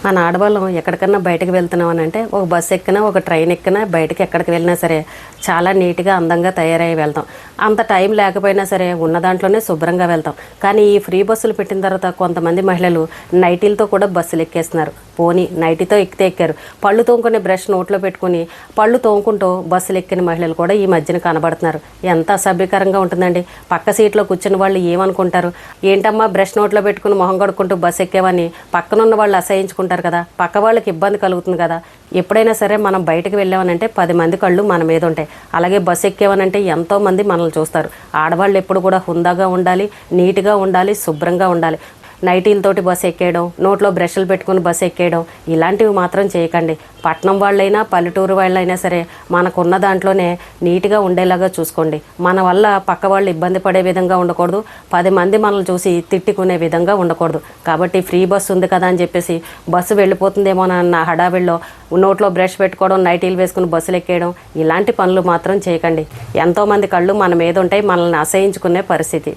మన ఆడవాళ్ళం ఎక్కడికన్నా బయటకు వెళ్తున్నాం అని అంటే ఒక బస్సు ఎక్కినా ఒక ట్రైన్ ఎక్కినా బయటకి ఎక్కడికి వెళ్ళినా సరే చాలా నీట్గా అందంగా తయారై వెళ్తాం. అంత టైం లేకపోయినా సరే ఉన్న దాంట్లోనే శుభ్రంగా వెళ్తాం. కానీ ఈ ఫ్రీ బస్సులు పెట్టిన తర్వాత కొంతమంది మహిళలు నైటీలతో కూడా బస్సులు ఎక్కేస్తున్నారు. పోనీ నైటీతో ఎక్కితే ఎక్కారు, పళ్ళు తోముకునే బ్రష్ నోట్లో పెట్టుకుని పళ్ళు తోముకుంటూ బస్సులు ఎక్కిన మహిళలు కూడా ఈ మధ్యన కనబడుతున్నారు. ఎంత అసభ్యకరంగా ఉంటుందండి. పక్క సీట్లో కూర్చున్న వాళ్ళు ఏమనుకుంటారు, ఏంటమ్మా బ్రష్ నోట్లో పెట్టుకుని మొహం కడుక్కుంటూ బస్సు ఎక్కేవని పక్కనున్న వాళ్ళు అసహించుకుంటారు కదా, పక్క వాళ్ళకి ఇబ్బంది కలుగుతుంది కదా. ఎప్పుడైనా సరే మనం బయటకు వెళ్ళామనంటే 10 మంది కళ్ళు మన మీద ఉంటాయి. అలాగే బస్సు ఎక్కేవనంటే ఎంతోమంది మనల్ని చూస్తారు. ఆడవాళ్ళు ఎప్పుడు కూడా హుందాగా ఉండాలి, నీట్గా ఉండాలి, శుభ్రంగా ఉండాలి. నైటీలతోటి బస్సు ఎక్కేయడం, నోట్లో బ్రష్లు పెట్టుకుని బస్సు ఎక్కేయడం ఇలాంటివి మాత్రం చేయకండి. పట్నం వాళ్ళైనా పల్లెటూరు వాళ్ళైనా సరే మనకున్న దాంట్లోనే నీట్గా ఉండేలాగా చూసుకోండి. మన వల్ల పక్క వాళ్ళు ఇబ్బంది పడే విధంగా ఉండకూడదు, 10 మంది మనల్ని చూసి తిట్టుకునే విధంగా ఉండకూడదు. కాబట్టి ఫ్రీ బస్సు ఉంది కదా అని చెప్పేసి బస్సు వెళ్ళిపోతుందేమోనన్న హడావిడిలో నోట్లో బ్రష్ పెట్టుకోవడం, నైటీలు వేసుకుని బస్సులు ఎక్కేయడం ఇలాంటి పనులు మాత్రం చేయకండి. ఎంతోమంది కళ్ళు మన మీద ఉంటాయి, మనల్ని అసహించుకునే పరిస్థితి.